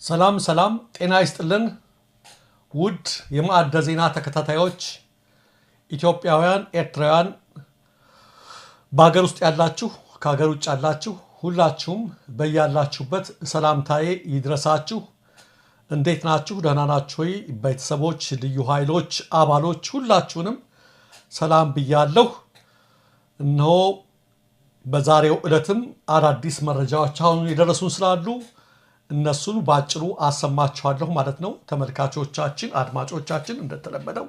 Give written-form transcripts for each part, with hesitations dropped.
ሰላም ሰላም ጤና ይስጥልን ውድ የማዕደ ዜና ተከታታዮች ኢትዮጵያውያን ኤርትራውያን በአገር ውስጥ ያላችሁ ከሀገር ውጭ ያላችሁ ሁላችሁም በያላችሁበት ሰላምታዬ ይድረሳችሁ። እንዴት ናችሁ? ደህና ናችሁ ወይ? ቤተሰቦች፣ ልዩ ኃይሎች አባሎች ሁላችሁንም ሰላም ብያለሁ። እነሆ በዛሬው ዕለትም አዳዲስ መረጃዎች አሁን የደረሱን ስላሉ እነሱን ባጭሩ አሰማችኋለሁ ማለት ነው። ተመልካቾቻችን አድማጮቻችን እንደተለመደው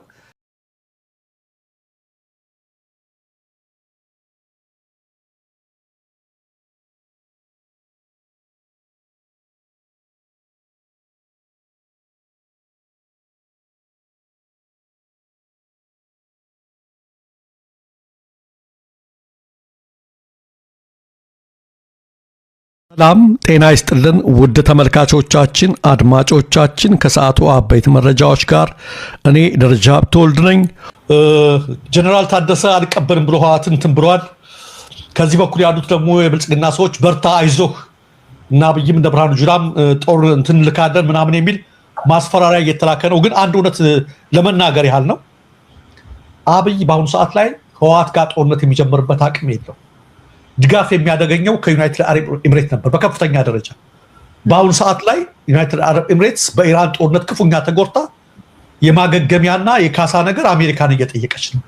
ሰላም ጤና ይስጥልን ውድ ተመልካቾቻችን አድማጮቻችን ከሰዓቱ አበይት መረጃዎች ጋር እኔ ደረጃ ሀብተወልድ ነኝ። ጀነራል ታደሰ አልቀበልም ብሎ ህወሓትን እንትን ብሏል። ከዚህ በኩል ያሉት ደግሞ የብልጽግና ሰዎች በርታ አይዞህ እና አብይም እንደ ብርሃኑ ጁላም ጦር እንትን ልካለን ምናምን የሚል ማስፈራሪያ እየተላከ ነው። ግን አንድ እውነት ለመናገር ያህል ነው። አብይ በአሁኑ ሰዓት ላይ ህወሓት ጋር ጦርነት የሚጀምርበት አቅም የለው። ድጋፍ የሚያደገኘው ከዩናይትድ አረብ ኤምሬት ነበር በከፍተኛ ደረጃ። በአሁኑ ሰዓት ላይ ዩናይትድ አረብ ኤምሬትስ በኢራን ጦርነት ክፉኛ ተጎድታ የማገገሚያና የካሳ ነገር አሜሪካን እየጠየቀች ነው።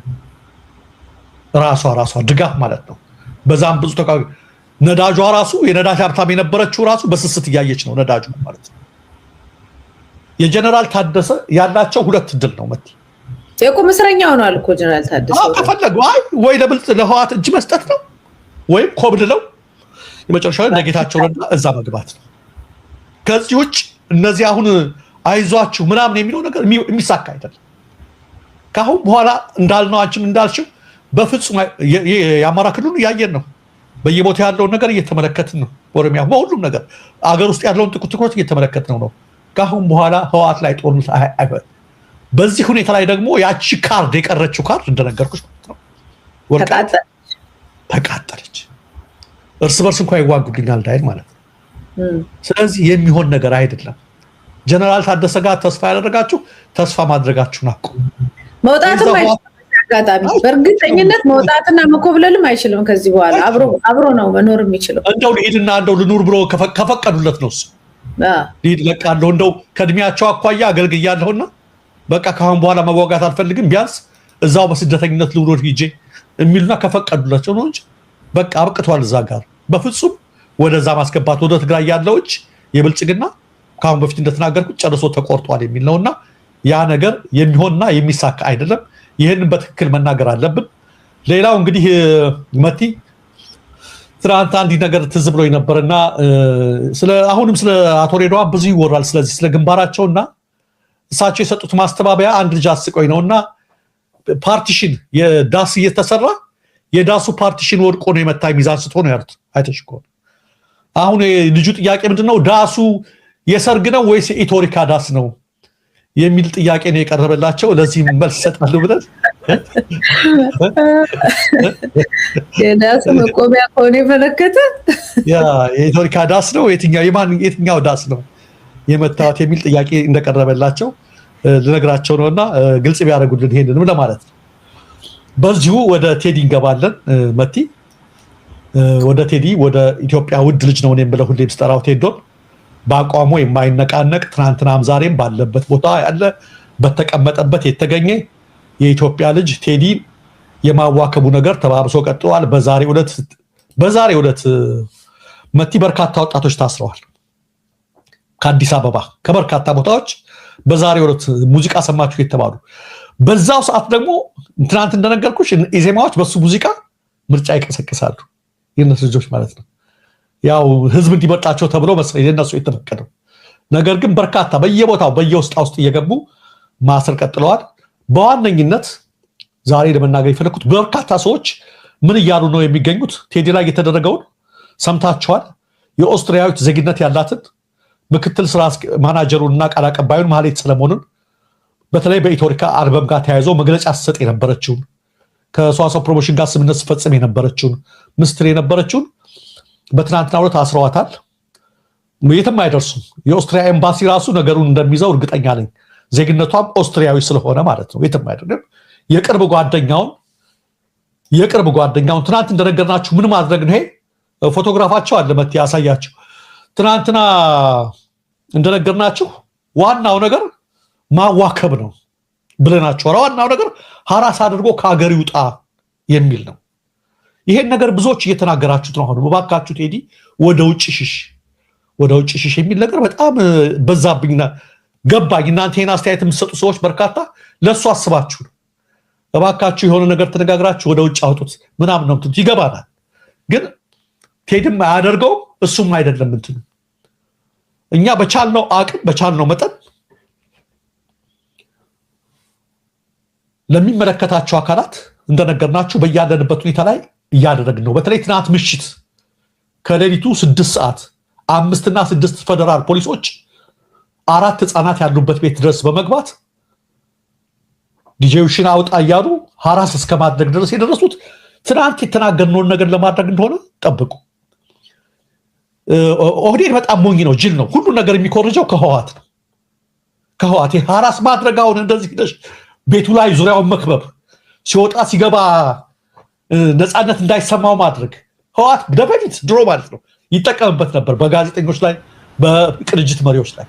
ራሷ ድጋፍ ማለት ነው። በዛም ብዙ ነዳጇ ራሱ የነዳጅ ሀብታም የነበረችው ራሱ በስስት እያየች ነው ነዳጁ ማለት ነው። የጀነራል ታደሰ ያላቸው ሁለት ድል ነው መት የቁም እስረኛ ሆኗል እኮ ጀነራል ታደሰ። ከፈለጉ ወይ ለህወሓት እጅ መስጠት ነው ወይም ኮብልለው የመጨረሻው ለጌታቸው ረዳ እዛ መግባት ነው። ከዚህ ውጭ እነዚህ አሁን አይዟችሁ ምናምን የሚለው ነገር የሚሳካ አይደለም። ካሁን በኋላ እንዳልነው አንቺም እንዳልሽው በፍጹም የአማራ ክልሉ ያየን ነው። በየቦታው ያለውን ነገር እየተመለከትን ነው። ኦሮሚያ በሁሉም ነገር አገር ውስጥ ያለውን ትኩረት እየተመለከትን ነው። ካሁን በኋላ ህወሓት ላይ ጦርነት አይሆን። በዚህ ሁኔታ ላይ ደግሞ ያቺ ካርድ የቀረችው ካርድ እንደነገርኩሽ ነው ተቃጠለች። እርስ በርስ እንኳን ይዋጉልኛል እንዳይል ማለት ነው። ስለዚህ የሚሆን ነገር አይደለም። ጀነራል ታደሰ ጋር ተስፋ ያደረጋችሁ ተስፋ ማድረጋችሁን አቁሙ። መውጣትም አጋጣሚ በእርግጠኝነት መውጣትና መኮብለልም አይችልም። ከዚህ በኋላ አብሮ ነው መኖር የሚችለው። እንደው ልሂድና እንደው ልኑር ብሎ ከፈቀዱለት ነው እሱ ልሂድ ለቃለሁ እንደው ከእድሜያቸው አኳያ አገልግያለሁና በቃ ካሁን በኋላ መዋጋት አልፈልግም ቢያንስ እዛው በስደተኝነት ልውሎድ ሂጄ የሚሉና ከፈቀዱላቸው ነው እንጂ በቃ አብቅቷል። እዛ ጋር በፍጹም ወደዛ ማስገባት ወደ ትግራይ ያለውች የብልጽግና ካሁን በፊት እንደተናገርኩት ጨርሶ ተቆርጧል የሚል ነውና ያ ነገር የሚሆንና የሚሳካ አይደለም። ይሄንን በትክክል መናገር አለብን። ሌላው እንግዲህ መቲ ትናንት አንድ ነገር ትዝ ብሎኝ ነበርና አሁንም ስለ አቶ ሬድዋን ብዙ ይወራል። ስለዚህ ስለ ግንባራቸውና እሳቸው የሰጡት ማስተባበያ አንድ ልጅ አስቆኝ ነውና ፓርቲሽን የዳስ እየተሰራ የዳሱ ፓርቲሽን ወድቆ ነው የመታ ሚዛን ስቶ ነው ያሉት። አይተሽ ከሆነ አሁን ልጁ ጥያቄ ምንድነው ዳሱ የሰርግ ነው ወይስ የኢቶሪካ ዳስ ነው የሚል ጥያቄ ነው የቀረበላቸው። ለዚህ መልስ ሰጣሉ ብለን የዳስ መቆሚያ ከሆነ የፈለከተ የኢቶሪካ ዳስ ነው የትኛው ዳስ ነው የመታወት የሚል ጥያቄ እንደቀረበላቸው ልነግራቸው ነውና ግልጽ ቢያደርጉልን ይሄንንም ለማለት ነው። በዚሁ ወደ ቴዲ እንገባለን። መቲ ወደ ቴዲ ወደ ኢትዮጵያ ውድ ልጅ ነው እኔም ብለው ሁሌም ስጠራው ቴዶን በአቋሙ የማይነቃነቅ ትናንትናም ዛሬም ባለበት ቦታ ያለ በተቀመጠበት የተገኘ የኢትዮጵያ ልጅ ቴዲ የማዋከቡ ነገር ተባብሶ ቀጥሏል። በዛሬው ዕለት መቲ በርካታ ወጣቶች ታስረዋል። ከአዲስ አበባ ከበርካታ ቦታዎች በዛሬው ዕለት ሙዚቃ ሰማችሁ የተባሉ በዛው ሰዓት ደግሞ ትናንት እንደነገርኩሽ ኢዜማዎች በሱ ሙዚቃ ምርጫ ይቀሰቅሳሉ። የነሱ ልጆች ማለት ነው። ያው ህዝብ እንዲመርጣቸው ተብሎ መስለኝ የነሱ የተፈቀደው ነገር ግን በርካታ በየቦታው በየውስጥ እየገቡ ማሰር ቀጥለዋል። በዋነኝነት ዛሬ ለመናገር የፈለኩት በርካታ ሰዎች ምን እያሉ ነው የሚገኙት? ቴዲ ላይ የተደረገውን ሰምታችኋል። የኦስትሪያዊት ዜግነት ያላትን ምክትል ስራ ማናጀሩንና ቃል አቀባዩን ማህሌት ሰለሞንን በተለይ በኢቶሪካ አልበም ጋር ተያይዞ መግለጫ ስትሰጥ የነበረችውን ከሰዋሰው ፕሮሞሽን ጋር ስምምነት ስትፈጽም የነበረችውን ምስትር የነበረችውን በትናንትናው ዕለት አስረዋታል። የትም አይደርሱም። የኦስትሪያ ኤምባሲ ራሱ ነገሩን እንደሚይዘው እርግጠኛ ነኝ። ዜግነቷም ኦስትሪያዊ ስለሆነ ማለት ነው። የትም አይደለም። የቅርብ ጓደኛውን ትናንት እንደነገርናችሁ ምን ማድረግ ነው? ይሄ ፎቶግራፋቸው አለ መት ያሳያቸው። ትናንትና እንደነገርናችሁ ዋናው ነገር ማዋከብ ነው ብለናችሁ፣ ዋናው ነገር ሀራስ አድርጎ ከሀገር ይውጣ የሚል ነው። ይሄን ነገር ብዙዎች እየተናገራችሁት ነው። አሁን እባካችሁ ቴዲ ወደ ውጭ ሽሽ የሚል ነገር በጣም በዛብኝና ገባኝ። እናንተ ይሄን አስተያየት የምትሰጡ ሰዎች በርካታ ለእሱ አስባችሁ ነው። እባካችሁ የሆነ ነገር ተነጋግራችሁ ወደ ውጭ አውጡት ምናምን ነው የምትሉት። ይገባናል። ግን ቴዲም አያደርገውም እሱም አይደለም እንትኑ። እኛ በቻልነው አቅም በቻልነው መጠን ለሚመለከታቸው አካላት እንደነገርናችሁ በያለንበት ሁኔታ ላይ እያደረግን ነው። በተለይ ትናንት ምሽት ከሌሊቱ 6 ሰዓት 5 እና 6 ፌደራል ፖሊሶች 4 ህፃናት ያሉበት ቤት ድረስ በመግባት ዲጄውሽን አውጣ እያሉ ሀራስ እስከ ማድረግ ድረስ የደረሱት ትናንት የተናገርነውን ነገር ለማድረግ እንደሆነ ጠብቁ። ኦህዴድ በጣም ሞኝ ነው፣ ጅል ነው። ሁሉ ነገር የሚኮርጀው ከህዋት ነው። ከህዋት ሀራስ ማድረግ አሁን እንደዚህ ቤቱ ላይ ዙሪያውን መክበብ፣ ሲወጣ ሲገባ ነፃነት እንዳይሰማው ማድረግ ህዋት በፊት ድሮ ማለት ነው ይጠቀምበት ነበር። በጋዜጠኞች ላይ፣ በቅንጅት መሪዎች ላይ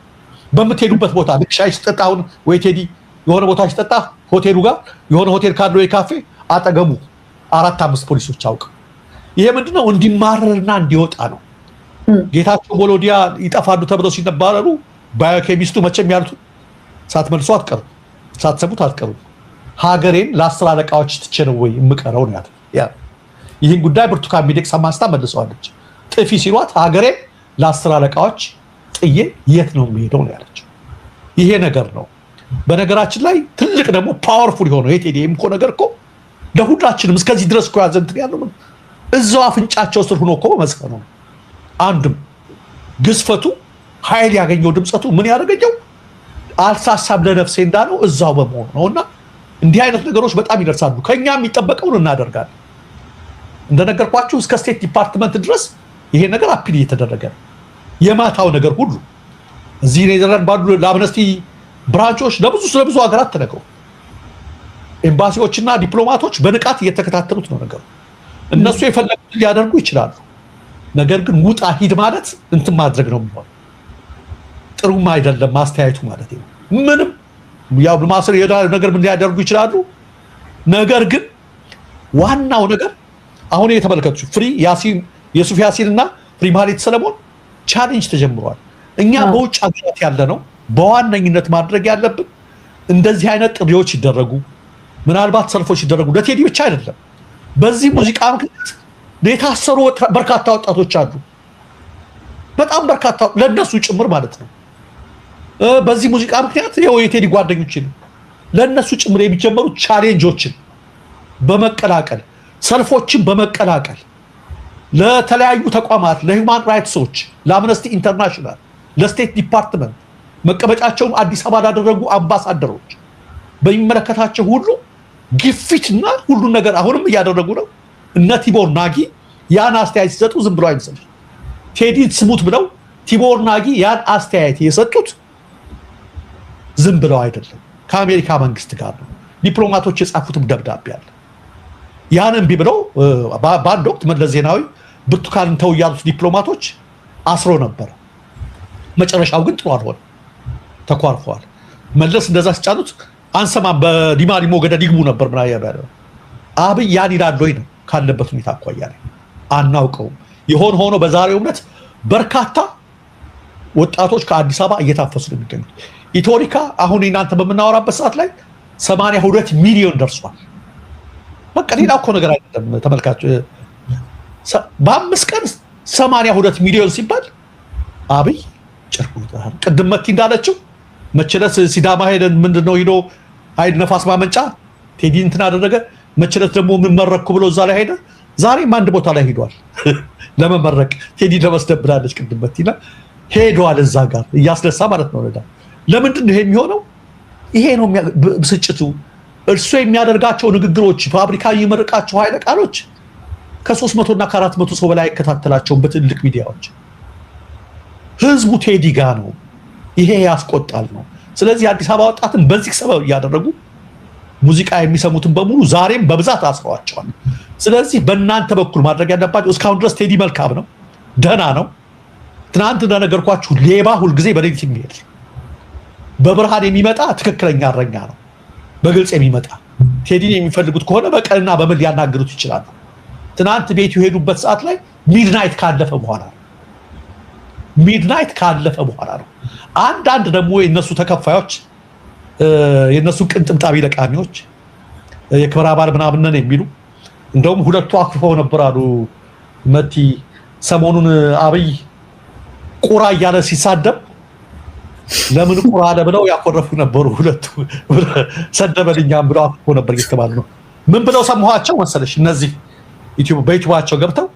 በምትሄዱበት ቦታ ልክ ሻይ ሲጠጣ አሁን ወይ ቴዲ የሆነ ቦታ ሲጠጣ ሆቴሉ ጋር የሆነ ሆቴል ካለው የካፌ አጠገቡ 4-5 ፖሊሶች አውቅ። ይሄ ምንድነው? እንዲማረርና እንዲወጣ ነው። ጌታቸው ቦሎዲያ ይጠፋሉ ተብለው ሲነባረሩ ባዮኬሚስቱ መቼም ያሉት ሳትመልሱ አትቀሩ፣ ሳትሰሙት አትቀሩ። ሀገሬን ለ10 አለቃዎች ትቼ ነው ወይ የምቀረው ነው ያለው። ይህን ጉዳይ ብርቱካን ሚደቅሳ ማንስታ መልሰዋለች። ጥፊ ሲሏት ሀገሬን ለ10 አለቃዎች ጥዬ የት ነው የሚሄደው ነው ያለችው። ይሄ ነገር ነው። በነገራችን ላይ ትልቅ ደግሞ ፓወርፉል የሆነው የቴዲኤም እኮ ነገር እኮ ለሁላችንም እስከዚህ ድረስ እኮ ያዘንትን ያለው እዛው አፍንጫቸው ስር ሆኖ እኮ መስከኑ ነው። አንድም ግዝፈቱ ኃይል ያገኘው ድምፀቱ ምን ያደረገው አልሳሳም ለነፍሴ እንዳለው እዛው በመሆኑ ነውና እንዲህ አይነት ነገሮች በጣም ይደርሳሉ። ከኛ የሚጠበቀውን እናደርጋለን። እንደነገርኳችሁ እስከ ስቴት ዲፓርትመንት ድረስ ይሄ ነገር አፒል እየተደረገ ነው። የማታው ነገር ሁሉ እዚህ ኔዘርላንድ ባሉ ለአምነስቲ ብራንቾች ስለብዙ ሀገራት ተነግረው ኤምባሲዎችና ዲፕሎማቶች በንቃት እየተከታተሉት ነው ነገሩ። እነሱ የፈለጉትን ሊያደርጉ ይችላሉ። ነገር ግን ውጣ ሂድ ማለት እንትን ማድረግ ነው የሚሆነው። ጥሩም አይደለም ማስተያየቱ ማለት ነው። ምንም ያው ማስር ነገር ምን ሊያደርጉ ይችላሉ። ነገር ግን ዋናው ነገር አሁን የተመለከቱ ፍሪ ያሲን የሱፍ ያሲንና ፍሪ ማህሌት ሰለሞን ቻሌንጅ ተጀምሯል። እኛ በውጭ ሀገራት ያለ ነው በዋነኝነት ማድረግ ያለብን እንደዚህ አይነት ጥሪዎች ይደረጉ፣ ምናልባት ሰልፎች ይደረጉ። ለቴዲ ብቻ አይደለም። በዚህ ሙዚቃ ምክንያት የታሰሩ በርካታ ወጣቶች አሉ። በጣም በርካታ ለነሱ ጭምር ማለት ነው። በዚህ ሙዚቃ ምክንያት የቴዲ ጓደኞችን ለነሱ ጭምር የሚጀመሩ ቻሌንጆችን በመቀላቀል ሰልፎችን በመቀላቀል ለተለያዩ ተቋማት ለሂውማን ራይትሶች፣ ለአምነስቲ ኢንተርናሽናል፣ ለስቴት ዲፓርትመንት መቀመጫቸውን አዲስ አበባ ላደረጉ አምባሳደሮች በሚመለከታቸው ሁሉ ግፊትና ሁሉን ነገር አሁንም እያደረጉ ነው። እነ ቲቦር ናጊ ያን አስተያየት ሲሰጡ ዝም ብሎ አይመስልም። ቴዲን ስሙት ብለው ቲቦር ናጊ ያን አስተያየት የሰጡት ዝም ብለው አይደለም፣ ከአሜሪካ መንግስት ጋር ነው። ዲፕሎማቶች የጻፉትም ደብዳቤ አለ። ያን እምቢ ብለው በአንድ ወቅት መለስ ዜናዊ ብርቱካንን ተው ያሉት ዲፕሎማቶች አስሮ ነበር። መጨረሻው ግን ጥሩ አልሆነ፣ ተኳርፈዋል። መለስ እንደዛ ሲጫኑት አንሰማም፣ በዲማ ሊሞ ገደል ይግቡ ነበር ምና ያባለ አብይ ያን ይላል ወይ ነው ካለበት ሁኔታ አኳያ አናውቀውም። ይሆን ሆኖ በዛሬው ዕለት በርካታ ወጣቶች ከአዲስ አበባ እየታፈሱ ነው የሚገኙት። ኢትዮሪካ አሁን እናንተ በምናወራበት ሰዓት ላይ 82 ሚሊዮን ደርሷል። በቃ ሌላ እኮ ነገር አይደለም ተመልካች። በ5 ቀን 82 ሚሊዮን ሲባል አብይ ጭርቁታል። ቅድም መቲ እንዳለችው መቸለስ ሲዳማ ሄደን ምንድነው ሄዶ ኃይል ነፋስ ማመንጫ ቴዲ እንትን አደረገ። መቸለስ ደግሞ ምን መረኩ ብሎ እዛ ላይ ሄደ። ዛሬም አንድ ቦታ ላይ ሄዷል ለመመረቅ ቴዲ ለመስደብ ብላለች። ቅድም መቲና ሄዷል እዛ ጋር እያስነሳ ማለት ነው። ለምንድን ነው ይሄ የሚሆነው? ይሄ ነው ብስጭቱ። እርሱ የሚያደርጋቸው ንግግሮች፣ ፋብሪካ የሚመርቃቸው ኃይለ ቃሎች ከ300 እና ከ400 ሰው በላይ ይከታተላቸውን በትልቅ ሚዲያዎች ህዝቡ ቴዲ ጋር ነው። ይሄ ያስቆጣል ነው። ስለዚህ አዲስ አበባ ወጣትን በዚህ ሰበብ እያደረጉ ሙዚቃ የሚሰሙትን በሙሉ ዛሬም በብዛት አስረዋቸዋል። ስለዚህ በእናንተ በኩል ማድረግ ያለባችሁ እስካሁን ድረስ ቴዲ መልካም ነው፣ ደህና ነው። ትናንት እንደነገርኳችሁ ሌባ ሁልጊዜ በሌሊት የሚሄድ በብርሃን የሚመጣ ትክክለኛ እረኛ ነው፣ በግልጽ የሚመጣ ቴዲን የሚፈልጉት ከሆነ በቀንና በምን ሊያናግሩት ይችላሉ። ትናንት ቤቱ የሄዱበት ሰዓት ላይ ሚድናይት ካለፈ በኋላ ነው። አንዳንድ ደግሞ የነሱ ተከፋዮች የነሱ ቅንጥብጣቢ ለቃሚዎች የክብረ አባል ምናምን ነን የሚሉ እንደውም ሁለቱ አክፈው ነበር አሉ መቲ ሰሞኑን አብይ ቁራ እያለ ሲሳደብ ለምን ቁራ አለ ብለው ያኮረፉ ነበሩ። ሁለቱ ሰደበልኛም ብለው አክፈው ነበር እየተባሉ ነው። ምን ብለው ሰማኋቸው መሰለሽ? እነዚህ በዩቲዩባቸው ገብተው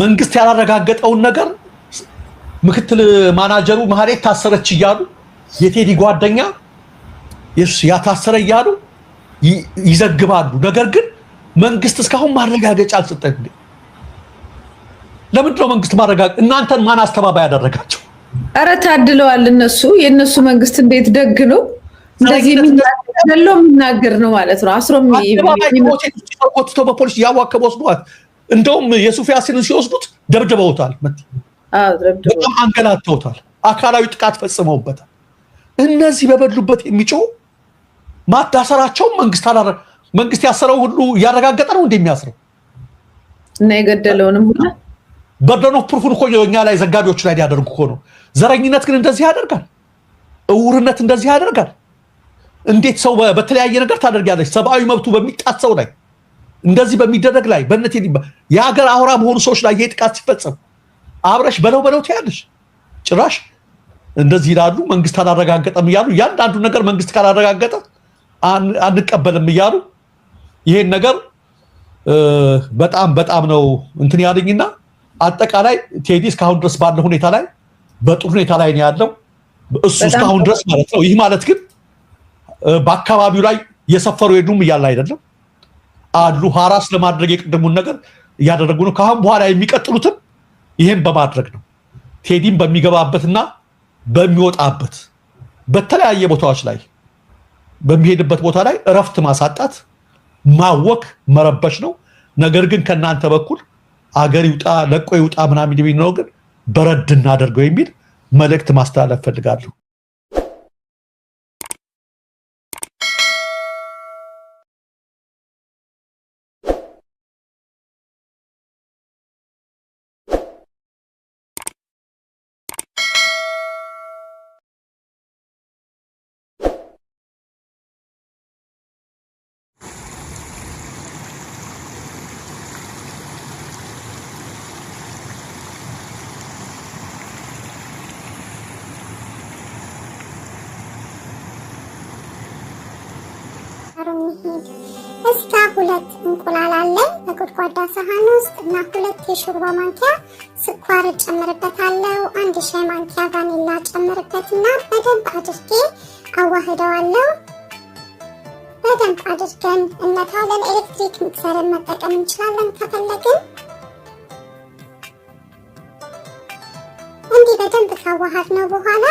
መንግስት ያላረጋገጠውን ነገር ምክትል ማናጀሩ ማህሌት ታሰረች እያሉ የቴዲ ጓደኛ ያታሰረ እያሉ ይዘግባሉ። ነገር ግን መንግስት እስካሁን ማረጋገጫ አልሰጠም። ለምንድን ነው መንግስት ማረጋገጥ? እናንተን ማን አስተባባይ ያደረጋቸው? ኧረ ታድለዋል እነሱ። የእነሱ መንግስት እንዴት ደግ ነው! እንደዚህ የሚናገር ነው ማለት ነው። አስሮ ወጥቶ በፖሊስ ያዋከበ ወስዷት። እንደውም የሱፍ ያሲንን ሲወስዱት ደብድበውታል። በጣም አንገላተውታል። አካላዊ ጥቃት ፈጽመውበታል። እነዚህ በበሉበት የሚጮው ማታሰራቸው መንግስት ያሰረው ሁሉ እያረጋገጠ ነው እንደሚያስረው እና የገደለውንም ሁሉ በርደን ኦፍ ፕሩፍን እኮ እኛ ላይ ዘጋቢዎች ላይ ያደርጉ እኮ ነው። ዘረኝነት ግን እንደዚህ ያደርጋል። እውርነት እንደዚህ ያደርጋል። እንዴት ሰው በተለያየ ነገር ታደርጋለች? ሰብአዊ መብቱ በሚጣሰው ላይ እንደዚህ በሚደረግ ላይ የሀገር አውራ በሆኑ ሰዎች ላይ ይሄ ጥቃት ሲፈጸም አብረሽ በለው ትያለሽ። ጭራሽ እንደዚህ ይላሉ። መንግስት አላረጋገጠም እያሉ ያንዳንዱ ነገር መንግስት ካላረጋገጠ አንቀበልም እያሉ ይሄን ነገር በጣም ነው እንትን ያለኝና አጠቃላይ ቴዲ እስካሁን ድረስ ባለ ሁኔታ ላይ በጥሩ ሁኔታ ላይ ነው ያለው። እሱ እስካሁን ድረስ ማለት ነው። ይህ ማለት ግን በአካባቢው ላይ የሰፈሩ የሉም እያለ አይደለም አሉ። ሀራስ ለማድረግ የቅድሙን ነገር እያደረጉ ነው። ከአሁን በኋላ የሚቀጥሉትም ይሄን በማድረግ ነው። ቴዲም በሚገባበትና በሚወጣበት በተለያየ ቦታዎች ላይ በሚሄድበት ቦታ ላይ እረፍት ማሳጣት፣ ማወክ፣ መረበሽ ነው። ነገር ግን ከናንተ በኩል አገር ይውጣ ለቆ ይውጣ ምናምን የሚለው ግን በረድ እናደርገው የሚል መልእክት ማስተላለፍ ፈልጋለሁ። እስከ 2 እንቁላል አለኝ በጎድጓዳ ሳህን ውስጥ እና 2 የሾርባ ማንኪያ ስኳር ጨምርበታለሁ። 1 ሻይ ማንኪያ ቫኒላ ጨምርበትና በደንብ አድርጌ አዋህደዋለሁ። በደንብ አድርገን እንመታለን። ኤሌክትሪክ ሚክሰርን መጠቀም እንችላለን ከፈለግን። እንዲህ በደንብ ካዋሃድነው በኋላ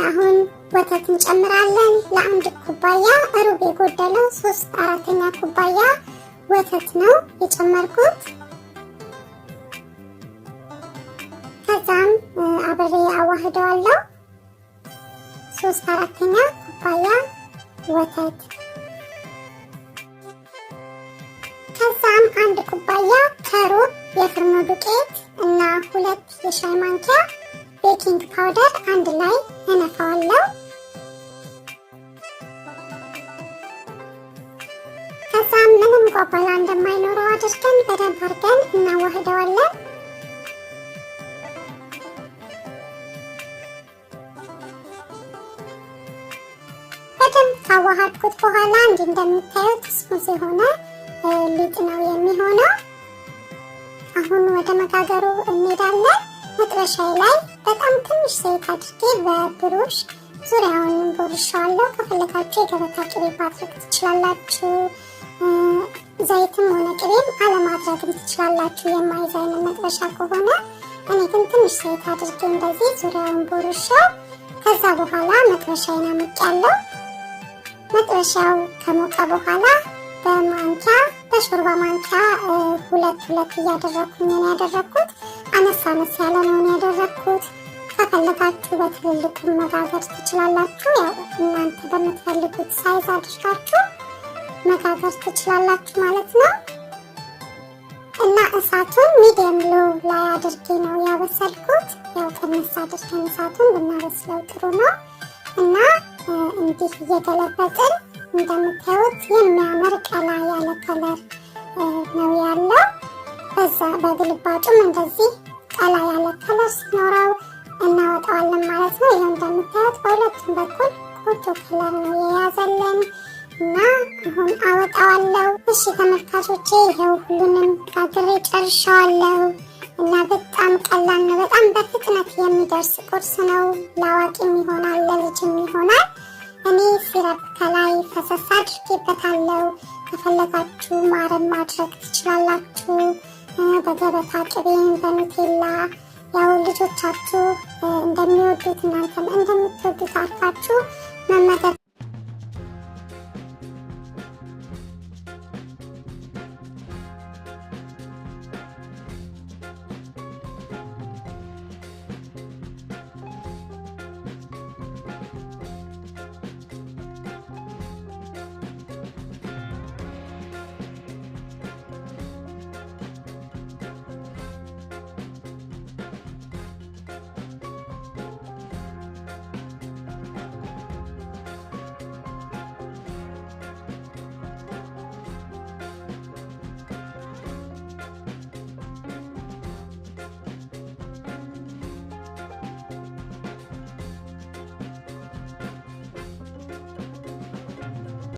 አሁን ወተት እንጨምራለን። ለአንድ ኩባያ ሩብ የጎደለው 3/4 ኩባያ ወተት ነው የጨመርኩት። ከዛም አብሬ አዋህደዋለሁ። 3/4 ኩባያ ወተት። ከዛም 1 ኩባያ ከሩብ የፍርኖ ዱቄት እና 2 የሻይ ማንኪያ ቤኪንግ ፓውደር አንድ ላይ እነፋዋለሁ። ከዛም ምንም ጓጓላ እንደማይኖረው አድርገን በደንብ አድርገን እናዋህደዋለን። በደንብ ካዋሃድኩት በኋላ እንዲህ እንደምታዩት ስሙዝ የሆነ ሊጥ ነው የሚሆነው። አሁን ወደ መጋገሩ እንሄዳለን። መጥበሻዬ ላይ በጣም ትንሽ ዘይት አድርጌ በብሩሽ ዙሪያውን ቦርሻለሁ። ከፈለጋችሁ የገበታ ቅቤ ማድረግ ትችላላችሁ። ዘይትም ሆነ ቅቤም አለማድረግም ትችላላችሁ የማይዝ አይነት መጥበሻ ከሆነ። እኔ ግን ትንሽ ዘይት አድርጌ እንደዚህ ዙሪያውን ቦርሻው ከዛ በኋላ መጥበሻዬን አሞቃለሁ። መጥበሻው ከሞቀ በኋላ በማንኪያ በሾርባ ማንኪያ ሁለት እያደረኩኝ ነው ያደረኩት። አነስ ያለ ነው ያደረኩት። ከፈለጋችሁ በትልልቁ መጋገር ትችላላችሁ። ያው እናንተ በምትፈልጉት ሳይዝ አድርጋችሁ መጋገር ትችላላችሁ ማለት ነው። እና እሳቱን ሚዲየም ሎ ላይ አድርጌ ነው ያበሰልኩት። ያው ቀነስ አድርገን እሳቱን ብናበስለው ጥሩ ነው። እና እንዲህ እየገለበጥን እንደምታዩት የሚያምር ቀላ ያለ ከለር ነው ያለው። በዛ በግልባጩም እንደዚህ ቀላ ያለ ከለር ሲኖረው እናወጣዋለን ማለት ነው። ይሄው እንደምታዩት በሁለቱም በኩል ቆንጆ ከለር ነው የያዘልን እና አሁን አወጣዋለሁ። እሺ ተመልካቾቼ ይሄው ሁሉንም ጋግሬ ጨርሻለሁ እና በጣም ቀላል ነው። በጣም በፍጥነት የሚደርስ ቁርስ ነው። ለአዋቂም ይሆናል ለልጅም ይሆናል። እኔ ሲረፕ ከላይ ፈሰስ አድርጌበታለሁ። ከፈለጋችሁ ማርን ማድረግ ትችላላችሁ። በገበታ ቅቤን በኑቴላ ያው ልጆቻችሁ እንደሚወዱት እናንተም እንደምትወዱት አድርጋችሁ መመገብ